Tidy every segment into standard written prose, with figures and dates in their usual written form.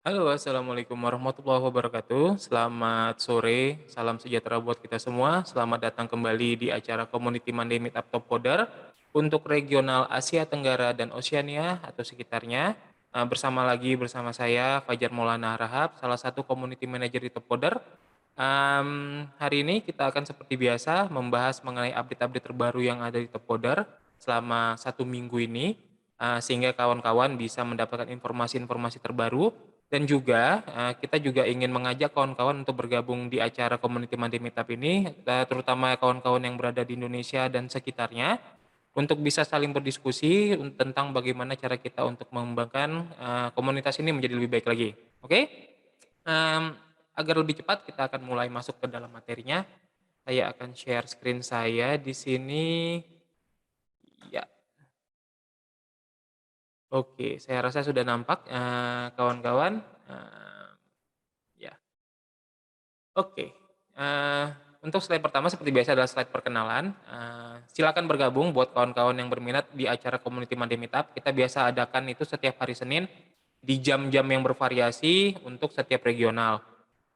Halo, assalamualaikum warahmatullahi wabarakatuh. Selamat sore, salam sejahtera buat kita semua. Selamat datang kembali di acara Community Monday Meetup Top Coder untuk regional Asia Tenggara dan Oceania atau sekitarnya. Bersama saya Fajar Maulana Rahab, salah satu community manager di Top Coder. Hari ini kita akan seperti biasa membahas mengenai update-update terbaru yang ada di Top Coder selama 1 minggu ini, sehingga kawan-kawan bisa mendapatkan informasi-informasi terbaru dan juga, kita juga ingin mengajak kawan-kawan untuk bergabung di acara Community Monday Meetup ini, terutama kawan-kawan yang berada di Indonesia dan sekitarnya, untuk bisa saling berdiskusi tentang bagaimana cara kita untuk mengembangkan, komunitas ini menjadi lebih baik lagi. Oke? Mmm, Agar lebih cepat kita akan mulai masuk ke dalam materinya, saya akan share screen saya di sini. Ya, oke, saya rasa sudah nampak, kawan-kawan, ya. Oke, untuk slide pertama seperti biasa adalah slide perkenalan, silakan bergabung buat kawan-kawan yang berminat di acara Community Monday Meetup. Kita biasa adakan itu setiap hari Senin, di jam-jam yang bervariasi untuk setiap regional.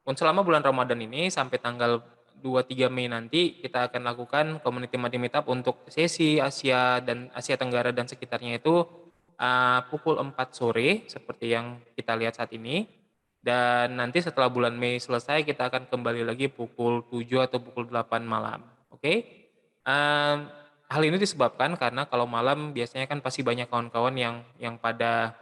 Selama bulan Ramadan ini sampai tanggal 2-3 Mei nanti, kita akan lakukan Community Monday Meetup untuk sesi Asia dan Asia Tenggara dan sekitarnya itu, pukul 4 sore seperti yang kita lihat saat ini. Dan nanti setelah bulan Mei selesai kita akan kembali lagi pukul 7 atau pukul 8 malam, oke? Mmm, Hal ini disebabkan karena kalau malam biasanya kan pasti banyak kawan-kawan yang pada,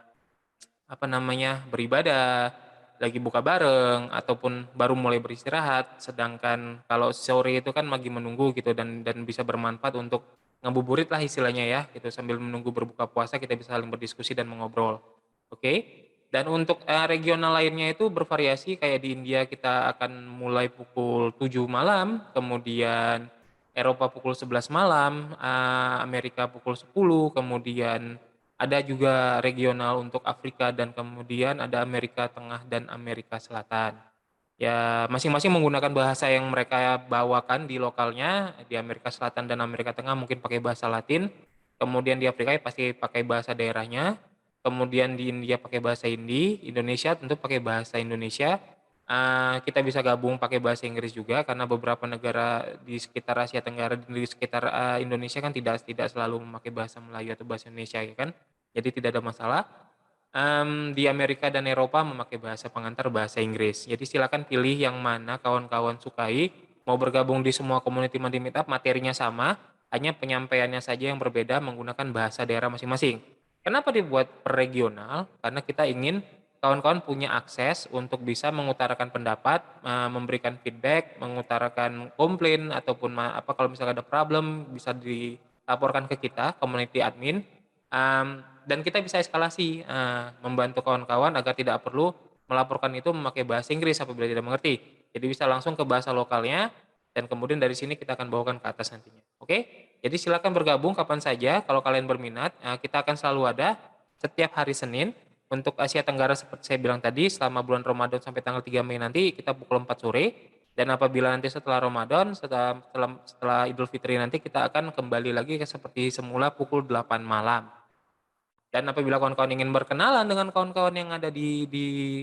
apa namanya, beribadah, lagi buka bareng, ataupun baru mulai beristirahat, sedangkan kalau sore itu kan lagi menunggu gitu dan bisa bermanfaat untuk ngabuburit lah istilahnya ya, gitu, sambil menunggu berbuka puasa kita bisa saling berdiskusi dan mengobrol, oke? Dan untuk, regional lainnya itu bervariasi kayak di India kita akan mulai pukul 7 malam, kemudian Eropa pukul 11 malam, Amerika pukul 10, kemudian ada juga regional untuk Afrika dan kemudian ada Amerika Tengah dan Amerika Selatan. Ya, masing-masing menggunakan bahasa yang mereka bawakan di lokalnya. Di Amerika Selatan dan Amerika Tengah mungkin pakai bahasa Latin, kemudian di Afrika ya pasti pakai bahasa daerahnya, kemudian di India pakai bahasa Hindi, Indonesia tentu pakai bahasa Indonesia. Kita bisa gabung pakai bahasa Inggris juga karena beberapa negara di sekitar Asia Tenggara, di sekitar, Indonesia kan tidak tidak selalu memakai bahasa Melayu atau bahasa Indonesia ya kan. Jadi tidak ada masalah. Di Amerika dan Eropa memakai bahasa pengantar bahasa Inggris. Jadi silakan pilih yang mana kawan-kawan sukai, mau bergabung di semua community Monday Meetup materinya sama, hanya penyampaiannya saja yang berbeda menggunakan bahasa daerah masing-masing. Kenapa dibuat per regional? Karena kita ingin kawan-kawan punya akses untuk bisa mengutarakan pendapat, memberikan feedback, mengutarakan komplain ataupun apa kalau misalnya ada problem bisa dilaporkan ke kita, community admin. Dan kita bisa eskalasi, membantu kawan-kawan agar tidak perlu melaporkan itu memakai bahasa Inggris apabila tidak mengerti. Jadi bisa langsung ke bahasa lokalnya dan kemudian dari sini kita akan bawakan ke atas nantinya, oke? Jadi silakan bergabung kapan saja kalau kalian berminat, kita akan selalu ada setiap hari Senin untuk Asia Tenggara seperti saya bilang tadi selama bulan Ramadan sampai tanggal 3 Mei nanti kita pukul 4 sore dan apabila nanti setelah Ramadan, setelah Idul Fitri nanti kita akan kembali lagi ke seperti semula pukul 8 malam. Dan apabila kawan-kawan ingin berkenalan dengan kawan-kawan yang ada di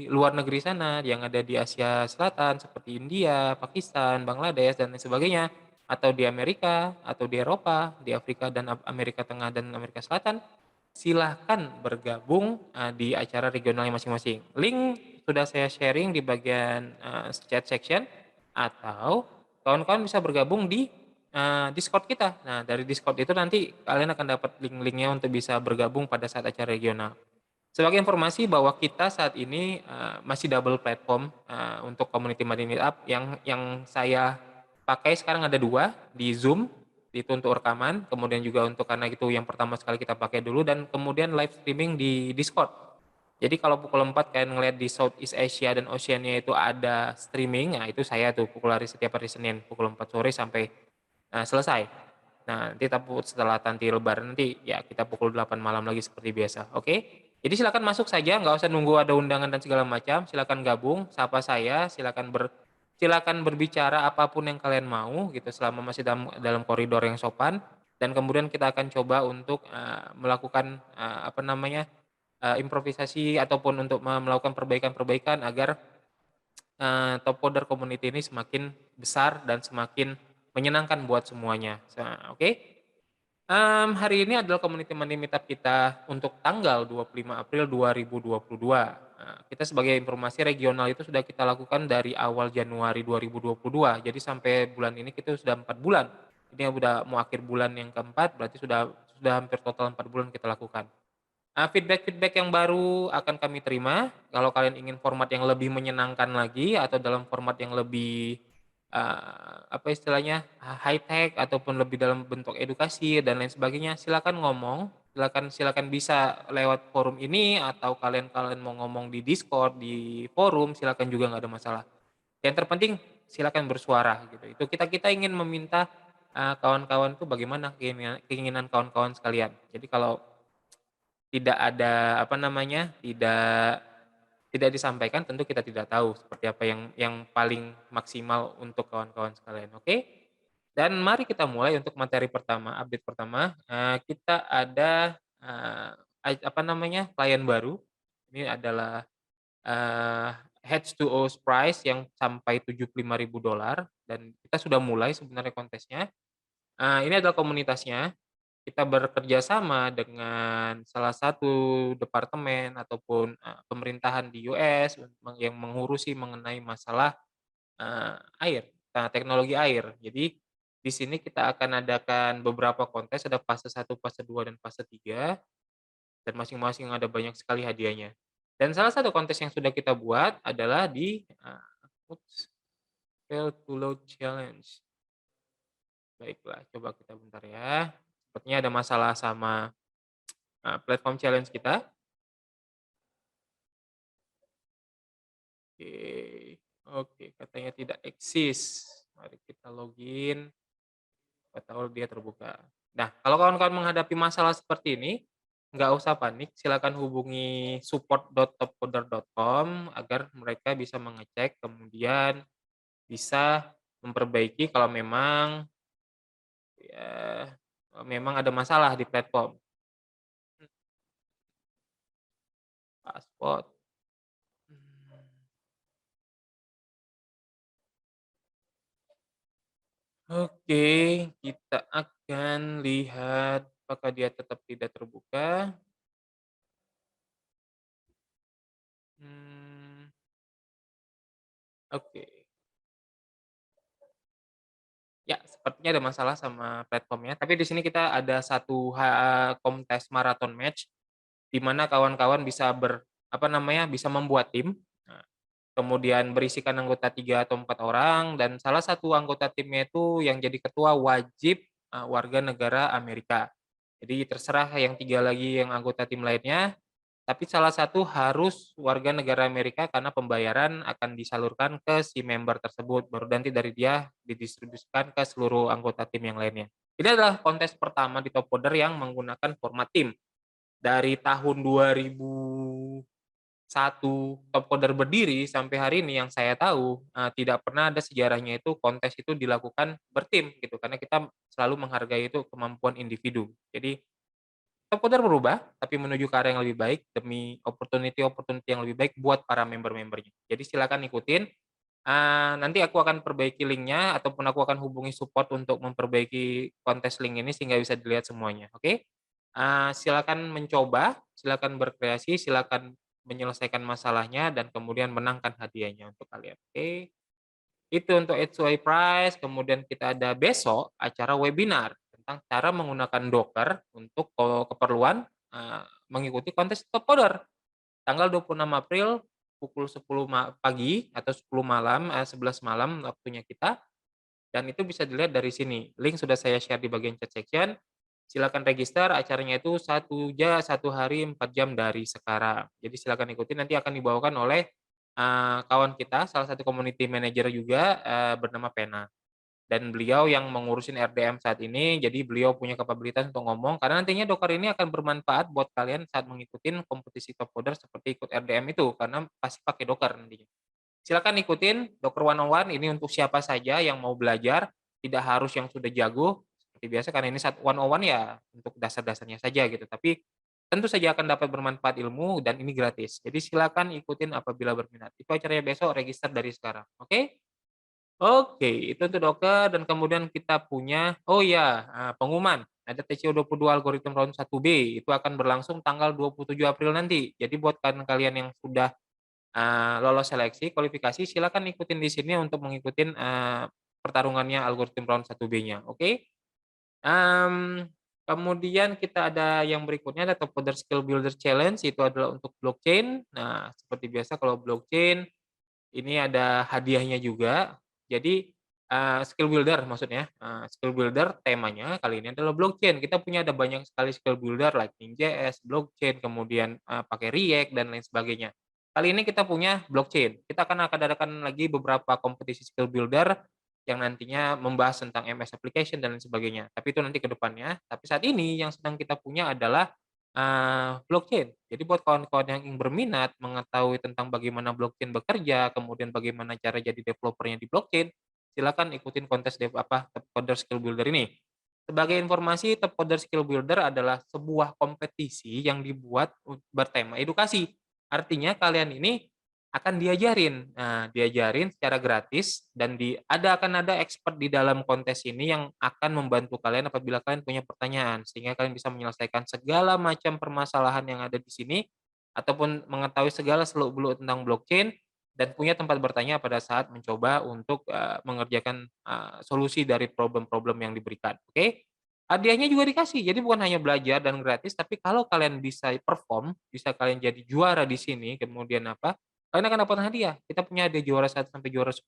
luar negeri sana, yang ada di Asia Selatan seperti India, Pakistan, Bangladesh dan lain sebagainya, atau di Amerika, atau di Eropa, di Afrika dan Amerika Tengah dan Amerika Selatan, silahkan bergabung, di acara regionalnya masing-masing. Link sudah saya sharing di bagian, chat section, atau kawan-kawan bisa bergabung di Discord kita. Nah, dari Discord itu nanti kalian akan dapat link-linknya untuk bisa bergabung pada saat acara regional. Sebagai informasi bahwa kita saat ini, masih double platform, untuk community money meetup yang saya pakai sekarang ada 2 di Zoom, itu untuk rekaman, kemudian juga untuk karena itu yang pertama sekali kita pakai dulu dan kemudian live streaming di Discord. Jadi kalau pukul 4 kalian ngelihat di Southeast Asia dan Oceania itu ada streaming, nah itu saya tuh setiap hari Senin pukul 4 sore sampai selesai. Nah, nanti setelah nanti lebaran nanti, ya kita pukul 8 malam lagi seperti biasa, oke? Jadi silakan masuk saja, nggak usah nunggu ada undangan dan segala macam, silakan gabung, sapa saya, silakan berbicara apapun yang kalian mau gitu selama masih dalam dalam koridor yang sopan dan kemudian kita akan coba untuk, melakukan, apa namanya, improvisasi ataupun untuk melakukan perbaikan-perbaikan agar, top coder community ini semakin besar dan semakin menyenangkan buat semuanya. Oke? Hari ini adalah community money meetup kita untuk tanggal 25 April 2022. Kita sebagai informasi regional itu sudah kita lakukan dari awal Januari 2022. Jadi sampai bulan ini kita sudah 4 bulan. Ini udah mau akhir bulan yang keempat, berarti sudah hampir total 4 bulan kita lakukan. Feedback-feedback yang baru akan kami terima. Kalau kalian ingin format yang lebih menyenangkan lagi atau dalam format yang lebih, apa istilahnya, high tech ataupun lebih dalam bentuk edukasi dan lain sebagainya, silakan ngomong, silakan silakan bisa lewat forum ini atau kalian kalian mau ngomong di Discord, di forum, silakan juga nggak ada masalah. Yang terpenting silakan bersuara gitu. Itu kita ingin meminta, kawan-kawan tuh bagaimana keinginan keinginan kawan-kawan sekalian. Jadi kalau tidak ada, apa namanya, tidak disampaikan tentu kita tidak tahu seperti apa yang paling maksimal untuk kawan-kawan sekalian, oke? Dan mari kita mulai untuk materi pertama, update pertama, kita ada, apa namanya, klien baru. Ini adalah, eee, H2O Prize yang sampai $75.000 dan kita sudah mulai sebenarnya kontesnya. Ini adalah komunitasnya. Kita bekerja sama dengan salah satu departemen ataupun, pemerintahan di US yang mengurusi mengenai masalah, air, teknologi air. Jadi, di sini kita akan adakan beberapa kontes, ada fase 1, fase 2, dan fase 3, dan masing-masing ada banyak sekali hadiahnya. Dan salah satu kontes yang sudah kita buat adalah di, fail to load challenge. Baiklah, coba kita bentar ya. Sepertinya ada masalah sama, platform challenge kita. Oke, oke, katanya tidak eksis. Mari kita login, siapa tahu dia terbuka. Nah, kalau kawan-kawan menghadapi masalah seperti ini, nggak usah panik, silakan hubungi support.topcoder.com agar mereka bisa mengecek, kemudian bisa memperbaiki kalau memang, ya, memang ada masalah di platform. Paspor. Oke, kita akan lihat apakah dia tetap tidak terbuka. Mmm, oke. Ya, sepertinya ada masalah sama platformnya, tapi di sini kita ada satu kontes marathon match, di mana kawan-kawan bisa apa namanya, bisa membuat tim, nah, kemudian berisikan anggota 3 atau 4 orang, dan salah satu anggota timnya itu yang jadi ketua wajib, warga negara Amerika. Jadi terserah yang 3 lagi yang anggota tim lainnya. Tapi salah satu harus warga negara Amerika karena pembayaran akan disalurkan ke si member tersebut, baru nanti dari dia didistribusikan ke seluruh anggota tim yang lainnya. Ini adalah kontes pertama di Top Coder yang menggunakan format tim. Dari tahun 2001 Top Coder berdiri sampai hari ini yang saya tahu, tidak pernah ada sejarahnya itu kontes itu dilakukan bertim gitu, karena kita selalu menghargai itu kemampuan individu. Jadi Top Coder berubah, tapi menuju ke arah yang lebih baik demi opportunity-opportunity yang lebih baik buat para member-membernya. Jadi silakan ikutin, nanti aku akan perbaiki linknya ataupun aku akan hubungi support untuk memperbaiki kontes link ini sehingga bisa dilihat semuanya, oke? Silakan mencoba, silakan berkreasi, silakan menyelesaikan masalahnya dan kemudian menangkan hadiahnya untuk kalian, oke? Itu untuk H2A Prize, kemudian kita ada besok acara webinar tentang cara menggunakan Docker untuk keperluan, mengikuti kontes Top Coder. Tanggal 26 April pukul 10 pagi atau 10 malam, 11 malam waktunya kita, dan itu bisa dilihat dari sini. Link sudah saya share di bagian chat section. Silakan register, acaranya itu 1 hari 4 jam dari sekarang. Jadi silakan ikuti, nanti akan dibawakan oleh, kawan kita, salah satu community manager juga, bernama Pena. Dan beliau yang mengurusin RDM saat ini, jadi beliau punya kapabilitas untuk ngomong, karena nantinya Docker ini akan bermanfaat buat kalian saat mengikuti kompetisi top coder seperti ikut RDM itu, karena pasti pakai Docker nantinya. Silakan ikutin Docker 101 ini untuk siapa saja yang mau belajar, tidak harus yang sudah jago seperti biasa karena ini 101 ya untuk dasar-dasarnya saja gitu. Tapi tentu saja akan dapat bermanfaat ilmu dan ini gratis. Jadi silakan ikutin apabila berminat. Itu acaranya besok, register dari sekarang, oke? Oke, itu untuk Docker dan kemudian kita punya oh ya, pengumuman, ada TCO22 algoritma round 1B, itu akan berlangsung tanggal 27 April nanti. Jadi buat kalian yang sudah, lolos seleksi, kualifikasi, silakan ikutin di sini untuk mengikuti pertarungannya algoritma round 1B-nya, oke? Mmm, Kemudian kita ada yang berikutnya ada Top Coder Skill Builder Challenge, itu adalah untuk blockchain. Nah, seperti biasa kalau blockchain ini ada hadiahnya juga. Jadi, skill builder maksudnya, skill builder temanya kali ini adalah blockchain. Kita punya ada banyak sekali skill builder Lightning.js, blockchain, kemudian, pakai React dan lain sebagainya. Kali ini kita punya blockchain. Kita akan adakan lagi beberapa kompetisi skill builder yang nantinya membahas tentang MS application dan lain sebagainya. Tapi itu nanti ke depannya. Tapi saat ini yang sedang kita punya adalah blockchain. Jadi buat kawan-kawan yang ingin berminat mengetahui tentang bagaimana blockchain bekerja, kemudian bagaimana cara jadi developernya di blockchain, silakan ikutin kontes Top Coder Skill Builder ini. Sebagai informasi, Top Coder Skill Builder adalah sebuah kompetisi yang dibuat bertema edukasi. Artinya kalian ini akan diajarin. Nah, diajarin secara gratis dan akan ada expert di dalam kontes ini yang akan membantu kalian apabila kalian punya pertanyaan sehingga kalian bisa menyelesaikan segala macam permasalahan yang ada di sini ataupun mengetahui segala seluk-beluk tentang blockchain dan punya tempat bertanya pada saat mencoba untuk mengerjakan solusi dari problem-problem yang diberikan. Oke? Hadiahnya juga dikasih. Jadi bukan hanya belajar dan gratis, tapi kalau kalian bisa perform, bisa kalian jadi juara di sini, kemudian apa? Kalian akan dapat hadiah. Kita punya hadiah juara 1 sampai juara 10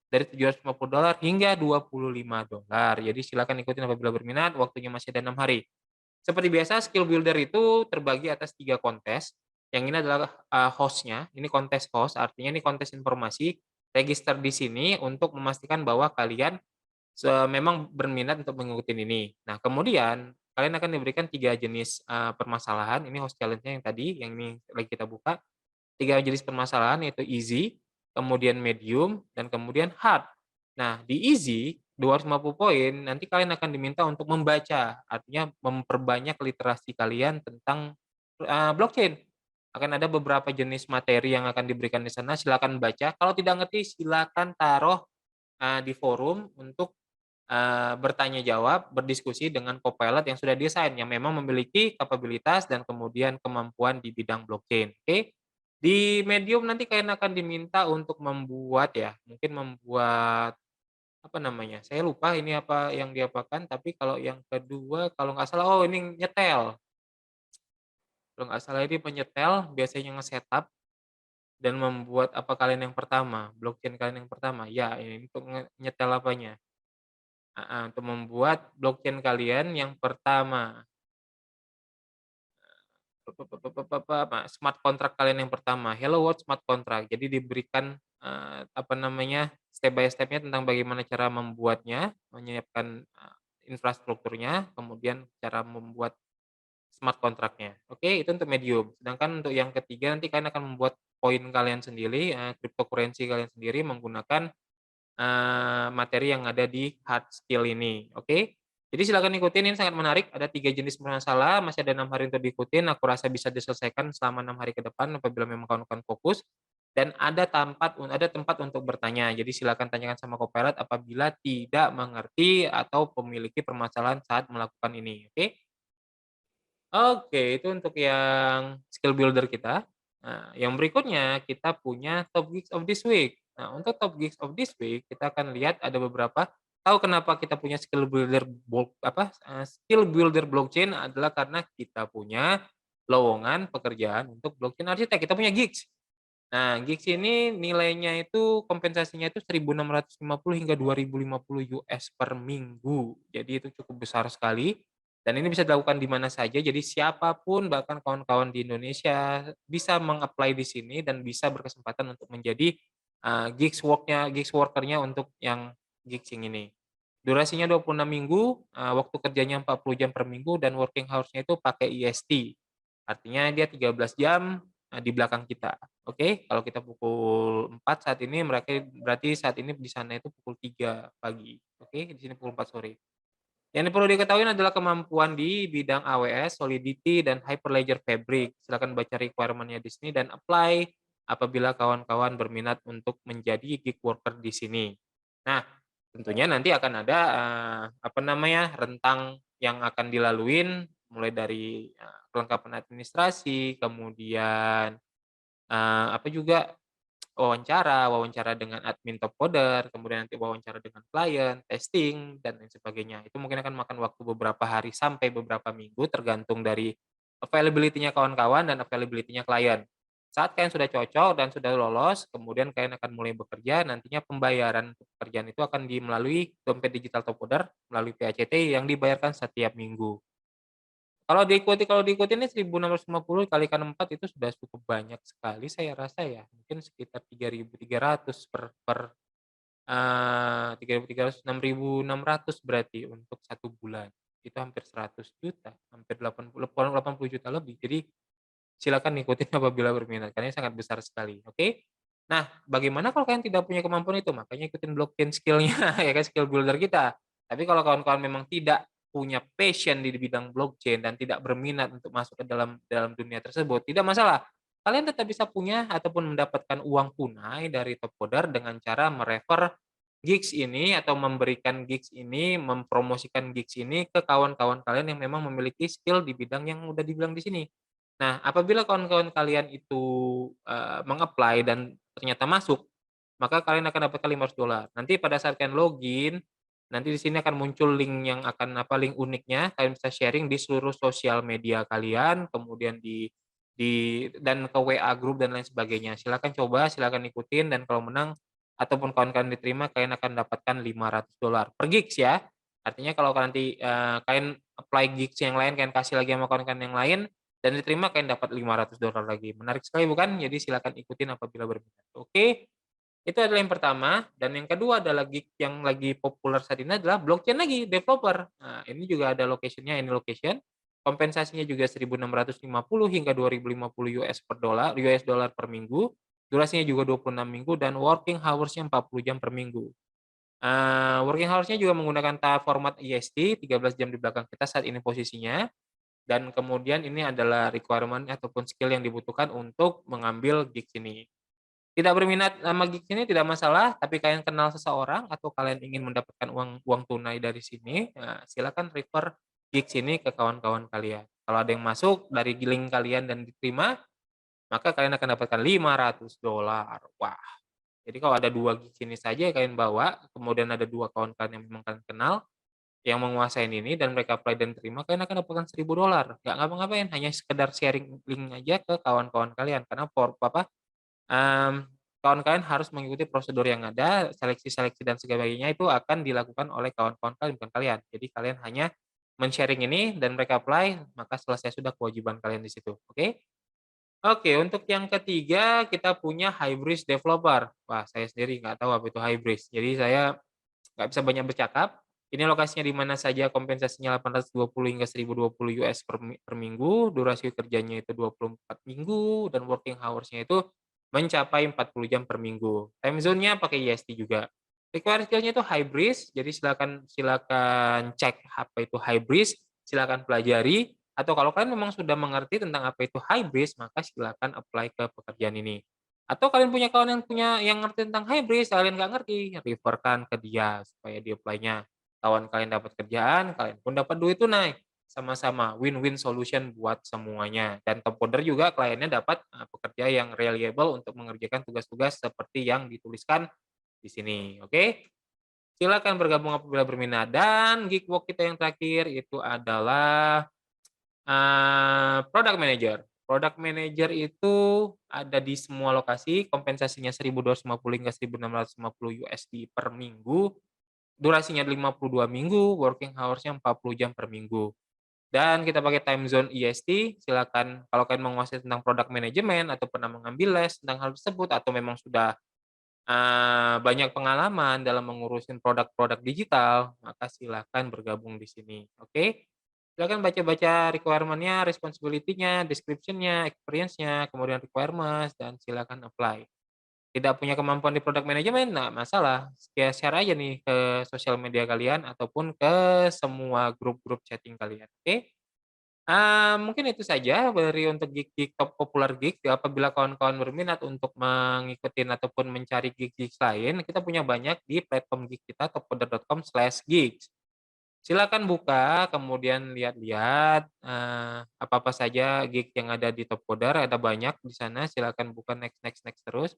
dari $750 hingga $25. Jadi silakan ikutin apabila berminat, waktunya masih ada 6 hari. Seperti biasa, skill builder itu terbagi atas 3 kontes. Yang ini adalah host-nya, ini kontes host, artinya ini kontes informasi. Register di sini untuk memastikan bahwa kalian memang berminat untuk mengikuti ini. Nah, kemudian kalian akan diberikan 3 jenis permasalahan. Ini host challenge-nya yang tadi, yang ini lagi kita buka. 3 jenis permasalahan yaitu easy, kemudian medium, dan kemudian hard. Nah, di easy 250 poin, nanti kalian akan diminta untuk membaca, artinya memperbanyak literasi kalian tentang blockchain. Akan ada beberapa jenis materi yang akan diberikan di sana, silakan baca. Kalau tidak ngerti, silakan taruh di forum untuk bertanya jawab, berdiskusi dengan Copilot yang sudah desain, yang memang memiliki kapabilitas dan kemudian kemampuan di bidang blockchain, oke? Di Medium nanti kalian akan diminta untuk membuat ya, mungkin membuat, apa namanya, saya lupa ini apa yang diapakan, tapi kalau yang kedua, kalau nggak salah, oh ini nyetel, kalau nggak salah ini penyetel, biasanya nge-setup dan membuat apa kalian yang pertama, blockchain kalian yang pertama, ya ini untuk nyetel apanya, untuk membuat blockchain kalian yang pertama. Smart contract kalian yang pertama, Hello World Smart Contract. Jadi diberikan, apa namanya, step by step-nya tentang bagaimana cara membuatnya, menyiapkan, infrastrukturnya, kemudian cara membuat smart contract-nya. Oke, itu untuk medium. Sedangkan untuk yang ketiga nanti kalian akan membuat koin kalian sendiri, cryptocurrency kalian sendiri menggunakan materi yang ada di hard skill ini, oke? Jadi silakan ikutin, ini sangat menarik, ada 3 jenis masalah, masih ada 6 hari untuk diikutin, aku rasa bisa diselesaikan selama 6 hari ke depan apabila memang kawan-kawan fokus, dan ada tempat untuk bertanya. Jadi silakan tanyakan sama Copilot apabila tidak mengerti atau memiliki permasalahan saat melakukan ini, oke? Oke, itu untuk yang skill builder kita. Nah, yang berikutnya kita punya top gigs of this week. Nah, untuk top gigs of this week kita akan lihat ada beberapa. Tahu kenapa kita punya skill builder blockchain adalah karena kita punya lowongan pekerjaan untuk blockchain arsitek. Kita punya gigs. Nah, gigs ini nilainya itu kompensasinya itu 1.650 hingga 2.050 US per minggu. Jadi itu cukup besar sekali. Dan ini bisa dilakukan di mana saja, jadi siapapun bahkan kawan-kawan di Indonesia bisa meng-apply di sini dan bisa berkesempatan untuk menjadi, gigs worker-nya untuk yang gigs yang ini. Durasinya 26 minggu, waktu kerjanya 40 jam per minggu dan working hours-nya itu pakai IST. Artinya dia 13 jam, di belakang kita, oke? Kalau kita pukul 4 saat ini, mereka berarti saat ini di sana itu pukul 3 pagi, oke? Di sini pukul 4 sore. Yang perlu diketahui adalah kemampuan di bidang AWS, Solidity, dan Hyperledger Fabric. Silakan baca requirement-nya di sini dan apply apabila kawan-kawan berminat untuk menjadi gig worker di sini. Nah, tentunya nanti akan ada apa namanya, rentang yang akan dilaluin mulai dari kelengkapan administrasi, kemudian apa juga wawancara dengan admin top coder, kemudian nanti wawancara dengan klien, testing, dan lain sebagainya. Itu mungkin akan makan waktu beberapa hari sampai beberapa minggu tergantung dari availability-nya kawan-kawan dan availability-nya klien. Saat kalian sudah cocok dan sudah lolos, kemudian kalian akan mulai bekerja, nantinya pembayaran untuk pekerjaan itu akan melalui dompet digital top coder, melalui PACT yang dibayarkan setiap minggu. Kalau diikuti ini 1.650 kalikan 4 itu sudah cukup banyak sekali saya rasa ya, mungkin sekitar 3.300 3.300, 6.600 berarti untuk 1 bulan. Itu hampir 100 juta, hampir 80 juta lebih. Jadi silakan ikutin apabila berminat, karena ini sangat besar sekali, oke? Nah, bagaimana kalau kalian tidak punya kemampuan itu? Makanya ikutin blockchain skill-nya ya kan, skill builder kita. Tapi kalau kawan-kawan memang tidak punya passion di bidang blockchain dan tidak berminat untuk masuk ke dalam dalam dunia tersebut, tidak masalah. Kalian tetap bisa punya ataupun mendapatkan uang tunai dari top coder dengan cara merefer gigs ini atau memberikan gigs ini, mempromosikan gigs ini ke kawan-kawan kalian yang memang memiliki skill di bidang yang udah dibilang di sini. Nah, apabila kawan-kawan kalian itu, meng-apply dan ternyata masuk, maka kalian akan dapatkan $500. Nanti pada saat kalian login, nanti di sini akan muncul link yang akan link uniknya, kalian bisa sharing di seluruh sosial media kalian, kemudian dan ke WA grup dan lain sebagainya. Silakan coba, silakan ikutin dan kalau menang ataupun kawan-kawan diterima, kalian akan dapatkan $500 per gigs ya. Artinya kalau nanti, kalian apply gigs yang lain, kalian kasih lagi sama kawan-kawan yang lain, dan diterima kalian dapat $500 lagi. Menarik sekali bukan? Jadi silakan ikutin apabila berminat. Oke, itu adalah yang pertama dan yang kedua adalah gig yang lagi populer saat ini adalah blockchain lagi, developer. Nah, ini juga ada location-nya, ini location. Kompensasinya juga 1.650 hingga 2.050 US dollar per minggu. Durasinya juga 26 minggu dan working hours-nya 40 jam per minggu. Working hours-nya juga menggunakan format IST, 13 jam di belakang kita saat ini posisinya. Dan kemudian ini adalah requirement ataupun skill yang dibutuhkan untuk mengambil gigs ini. Tidak berminat sama gigs ini tidak masalah, tapi kalian kenal seseorang atau kalian ingin mendapatkan uang uang tunai dari sini, silakan refer gigs ini ke kawan-kawan kalian. Kalau ada yang masuk dari link kalian dan diterima, maka kalian akan dapatkan $500. Wah, jadi kalau ada 2 gigs ini saja yang kalian bawa, kemudian ada 2 kawan kalian yang memang kalian kenal, yang menguasain ini dan mereka apply dan terima, kalian akan dapatkan $1.000. Nggak ngapa-ngapain, hanya sekedar sharing link aja ke kawan-kawan kalian, karena kawan kalian harus mengikuti prosedur yang ada, seleksi-seleksi dan sebagainya itu akan dilakukan oleh kawan-kawan kalian, bukan kalian. Jadi kalian hanya men-sharing ini dan mereka apply, maka selesai sudah kewajiban kalian di situ, oke? Oke, untuk yang ketiga kita punya Hybris Developer. Wah, saya sendiri nggak tahu apa itu Hybris, jadi saya nggak bisa banyak bercakap. Ini lokasinya di mana saja, kompensasinya 820 hingga 1.020 US per minggu, durasi kerjanya itu 24 minggu, dan working hours-nya itu mencapai 40 jam per minggu. Time zone-nya pakai IST juga. Required skill-nya itu Hybris, jadi silakan silakan cek apa itu Hybris, silakan pelajari, atau kalau kalian memang sudah mengerti tentang apa itu Hybris, maka silakan apply ke pekerjaan ini. Atau kalian punya kawan yang ngerti tentang Hybris, kalian nggak ngerti, refer-kan ke dia supaya dia apply-nya. Kawan kalian dapat kerjaan, kalian pun dapat duit tunai. Sama-sama win-win solution buat semuanya. Dan top coder juga kliennya dapat pekerja yang reliable untuk mengerjakan tugas-tugas seperti yang dituliskan di sini. Oke? Silakan bergabung apabila berminat. Dan gig work kita yang terakhir itu adalah product manager. Product manager itu ada di semua lokasi, kompensasinya 1.250 hingga 1.650 USD per minggu, durasinya 52 minggu, working hours-nya 40 jam per minggu. Dan kita pakai time zone IST, silakan kalau kalian menguasai tentang product management atau pernah mengambil les tentang hal tersebut atau memang sudah banyak pengalaman dalam mengurusin produk-produk digital, maka silakan bergabung di sini, oke? Silakan baca-baca requirement-nya, responsibility-nya, description-nya, experience-nya, kemudian requirements, dan silakan apply. tidak punya kemampuan di product management, nggak masalah, share aja nih ke sosial media kalian ataupun ke semua grup-grup chatting kalian, oke? Mungkin itu saja dari untuk gig-gig top popular gig, apabila kawan-kawan berminat untuk mengikuti ataupun mencari gig-gigs lain, kita punya banyak di platform gig kita topcoder.com/gigs. Silakan buka, kemudian lihat-lihat, apa-apa saja gig yang ada di Topcoder, ada banyak di sana, silakan buka next next next terus.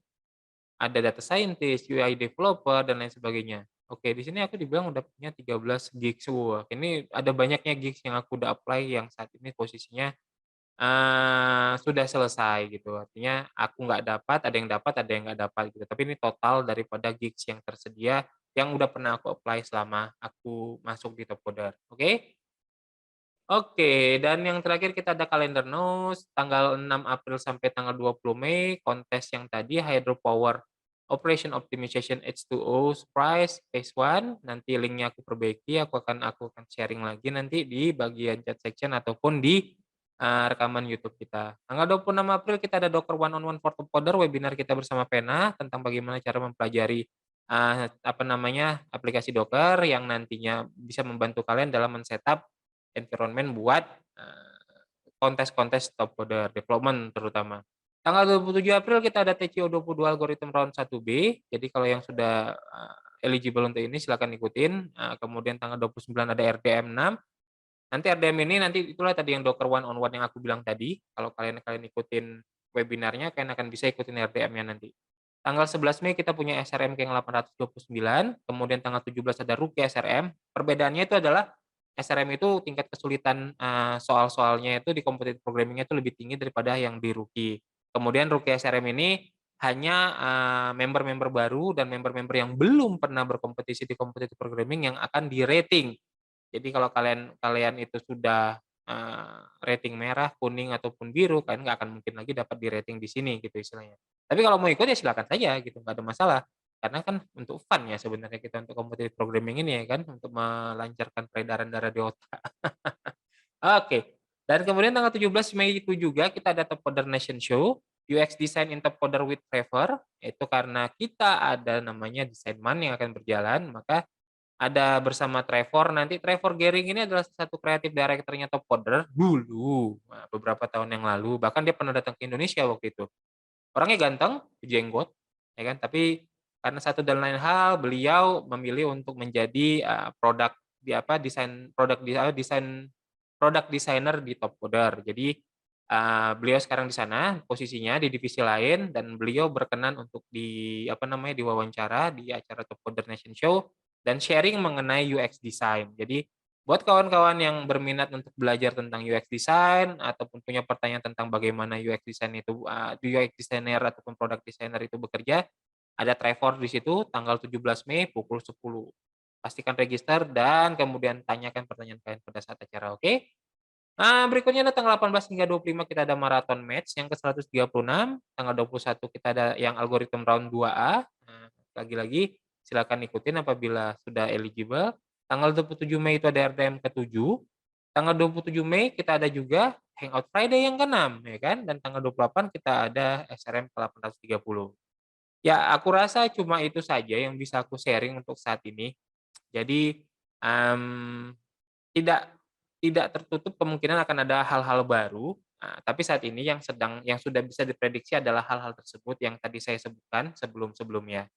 Ada data scientist, UI developer, dan lain sebagainya. Oke, di sini aku dibilang udah punya 13 gigs. Wah, ini ada banyaknya gigs yang aku udah apply yang saat ini posisinya, sudah selesai gitu. Artinya aku nggak dapat, ada yang nggak dapat gitu. Tapi ini total daripada gigs yang tersedia, yang udah pernah aku apply selama aku masuk di Topcoder, oke? Oke, dan yang terakhir kita ada kalender news tanggal 6 April sampai tanggal 20 Mei, kontes yang tadi Hydropower Operation Optimization H2O Surprise Phase 1, nanti linknya aku perbaiki, aku akan sharing lagi nanti di bagian chat section ataupun di, rekaman YouTube kita. Tanggal 26 April kita ada Docker One on One for Top Coder, webinar kita bersama Pena tentang bagaimana cara mempelajari, apa namanya, aplikasi Docker yang nantinya bisa membantu kalian dalam men-setup environment buat, kontes-kontes top coder development terutama. Tanggal 27 April kita ada TCO 22 algorithm round 1B, jadi kalau yang sudah, eligible untuk ini silakan ikutin, kemudian tanggal 29 ada RDM 6, nanti RDM ini nanti itulah tadi yang Docker One on One yang aku bilang tadi, kalau kalian kalian ikutin webinarnya, kalian akan bisa ikutin RDM-nya nanti. Tanggal 11 Mei kita punya SRM Keng 829, kemudian tanggal 17 ada Rookie SRM. Perbedaannya itu adalah SRM itu tingkat kesulitan, soal-soalnya itu di competitive programming-nya itu lebih tinggi daripada yang di Rookie. Kemudian Rookie SRM ini hanya, member-member baru dan member-member yang belum pernah berkompetisi di competitive programming yang akan di-rating. Jadi kalau kalian kalian itu sudah, rating merah, kuning, ataupun biru, kalian nggak akan mungkin lagi dapat di-rating di sini gitu istilahnya. Tapi kalau mau ikut ya silakan saja gitu, nggak ada masalah. Karena kan untuk fun ya sebenarnya kita untuk competitive programming ini ya kan, untuk melancarkan peredaran darah di otak. Oke, dan kemudian tanggal 17 Mei itu juga kita ada Top Coder Nation Show, UX Design in Top Coder with Trevor, itu karena kita ada namanya Design Month yang akan berjalan, maka ada bersama Trevor, nanti Trevor Gehring ini adalah salah satu kreatif direkturnya Top Coder dulu, beberapa tahun yang lalu, bahkan dia pernah datang ke Indonesia waktu itu. Orangnya ganteng, berjenggot, ya kan, tapi karena satu dan lain hal beliau memilih untuk menjadi, produk di apa, desain produk di desain product designer di Top Coder. Jadi, beliau sekarang di sana posisinya di divisi lain dan beliau berkenan untuk apa namanya, diwawancara di acara Top Coder Nation Show dan sharing mengenai UX design. Jadi, buat kawan-kawan yang berminat untuk belajar tentang UX design ataupun punya pertanyaan tentang bagaimana UX design itu, UX designer ataupun product designer itu bekerja, ada Trevor di situ tanggal 17 Mei pukul 10. Pastikan register dan kemudian tanyakan pertanyaan kalian pada saat acara, oke? Berikutnya ada tanggal 18 hingga 25 kita ada marathon match yang ke-136, tanggal 21 kita ada yang algorithm round 2A. Lagi-lagi silakan ikutin apabila sudah eligible. Tanggal 27 Mei itu ada RTM ke-7, tanggal 27 Mei kita ada juga Hangout Friday yang ke-6 ya kan, dan tanggal 28 kita ada SRM ke-830. Ya, aku rasa cuma itu saja yang bisa aku sharing untuk saat ini. Jadi, mmm tidak tidak tertutup kemungkinan akan ada hal-hal baru, tapi saat ini yang sudah bisa diprediksi adalah hal-hal tersebut yang tadi saya sebutkan sebelum-sebelumnya.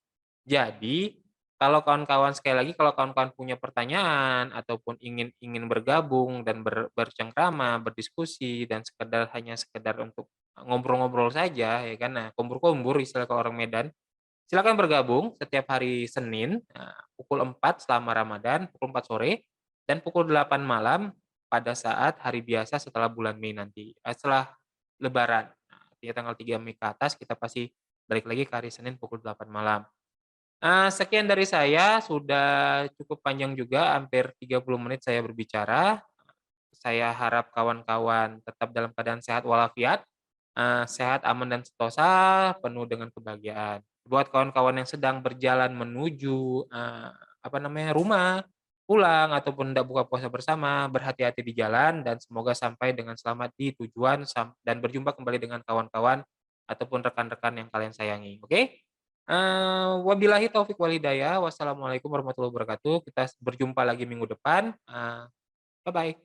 Jadi, kalau kawan-kawan sekali lagi kalau kawan-kawan punya pertanyaan ataupun ingin ingin bergabung dan bercengkrama, berdiskusi dan hanya sekedar untuk ngobrol-ngobrol saja ya kan, nah kumpur-kumpur istilah kalau orang Medan, silakan bergabung setiap hari Senin, pukul 4 selama Ramadan, pukul 4 sore, dan pukul 8 malam pada saat hari biasa setelah bulan Mei nanti, setelah lebaran. Nah, artinya tanggal 3 Mei ke atas kita pasti balik lagi ke hari Senin pukul 8 malam. Sekian dari saya, sudah cukup panjang juga, hampir 30 menit saya berbicara. Saya harap kawan-kawan tetap dalam keadaan sehat walafiat, sehat, aman, dan sentosa, penuh dengan kebahagiaan. Buat kawan-kawan yang sedang berjalan menuju, apa namanya, rumah, pulang, ataupun hendak buka puasa bersama, berhati-hati di jalan, dan semoga sampai dengan selamat di tujuan dan berjumpa kembali dengan kawan-kawan ataupun rekan-rekan yang kalian sayangi, oke? Wabillahi taufik wal hidayah. Wassalamualaikum warahmatullahi wabarakatuh. Kita berjumpa lagi minggu depan. Bye-bye.